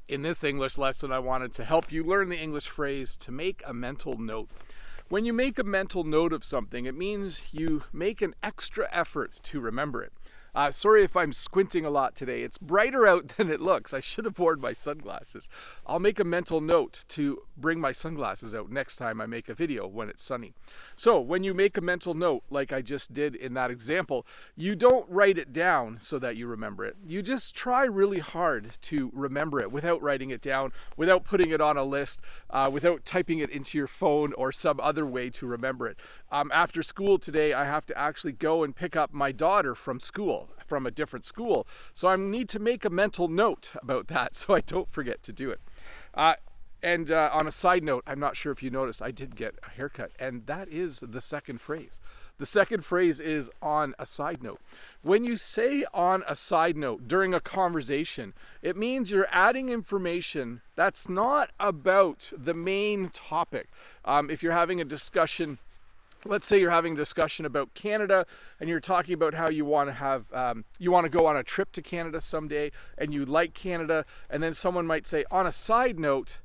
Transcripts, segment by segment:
In this English lesson, I wanted to help you learn the English phrase to make a mental note. When you make a mental note of something, it means you make an extra effort to remember it. Sorry if I'm squinting a lot today. It's brighter out than it looks. I should have worn my sunglasses. I'll make a mental note to bring my sunglasses out next time I make a video when it's sunny. So when you make a mental note, like I just did in that example, you don't write it down so that you remember it. You just try really hard to remember it without writing it down, without putting it on a list, without typing it into your phone or some other way to remember it. After school today, I have to actually go and pick up my daughter from school, from a different school. So I need to make a mental note about that so I don't forget to do it. And on a side note, I'm not sure if you noticed, I did get a haircut, and that is the second phrase. The second phrase is on a side note. When you say on a side note during a conversation, it means you're adding information that's not about the main topic. If you're having a discussion, let's say you're having a discussion about Canada and you're talking about how you want to go on a trip to Canada someday and you like Canada, and then someone might say, on a side note,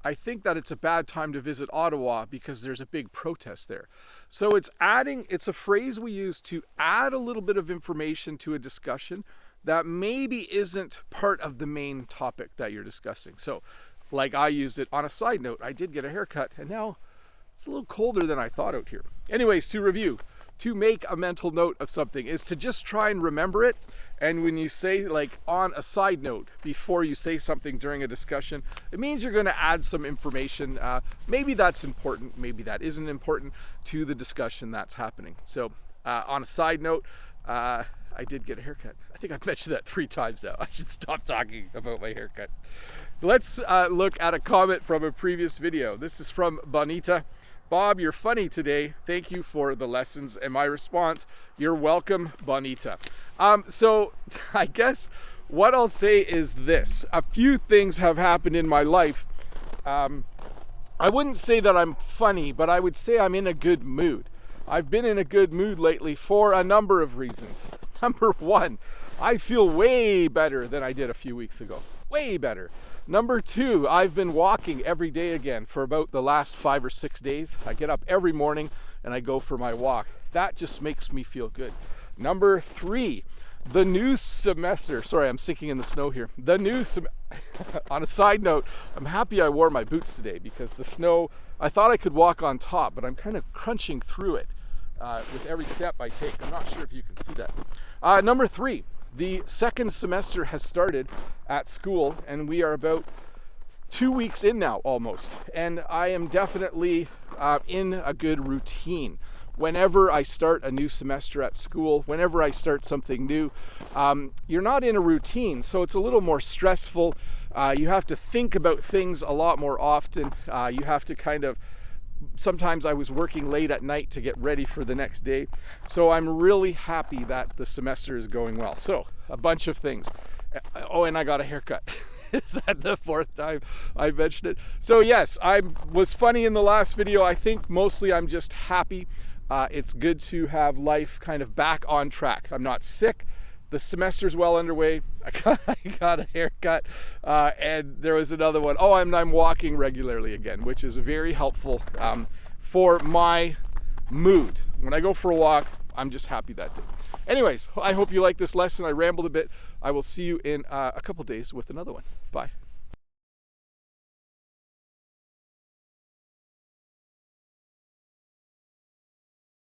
I think that it's a bad time to visit Ottawa because there's a big protest there. So it's a phrase we use to add a little bit of information to a discussion that maybe isn't part of the main topic that you're discussing. So like I used it on a side note, I did get a haircut and now it's a little colder than I thought out here. Anyways, to review, to make a mental note of something is to just try and remember it. And when you say like on a side note before you say something during a discussion, it means you're going to add some information. Maybe that's important, maybe that isn't important to the discussion that's happening. So on a side note, I did get a haircut. I think I've mentioned that 3 times now. I should stop talking about my haircut. Let's look at a comment from a previous video. This is from Bonita. Bob, you're funny today. Thank you for the lessons. And my response, you're welcome, Bonita. So I guess what I'll say is this. A few things have happened in my life. I wouldn't say that I'm funny, but I would say I'm in a good mood. I've been in a good mood lately for a number of reasons. Number 1, I feel way better than I did a few weeks ago. Way better. Number 2, I've been walking every day again for about the last 5 or 6 days. I get up every morning and I go for my walk. That just makes me feel good. Number 3, the new semester. Sorry, I'm sinking in the snow here. On a side note, I'm happy I wore my boots today because the snow, I thought I could walk on top, but I'm kind of crunching through it with every step I take. I'm not sure if you can see that. Number 3. The second semester has started at school and we are about 2 weeks in now almost. And I am definitely in a good routine. Whenever I start a new semester at school, whenever I start something new, you're not in a routine. So it's a little more stressful. You have to think about things a lot more often. You have to sometimes I was working late at night to get ready for the next day. So I'm really happy that the semester is going well. So a bunch of things. Oh, and I got a haircut. Is that the 4th time I mentioned it? So yes, I was funny in the last video. I think mostly I'm just happy. It's good to have life kind of back on track. I'm not sick. The semester's well underway. I got a haircut, and there was another one. Oh, I'm walking regularly again, which is very helpful for my mood. When I go for a walk, I'm just happy that day. Anyways, I hope you like this lesson. I rambled a bit. I will see you in a couple days with another one. Bye.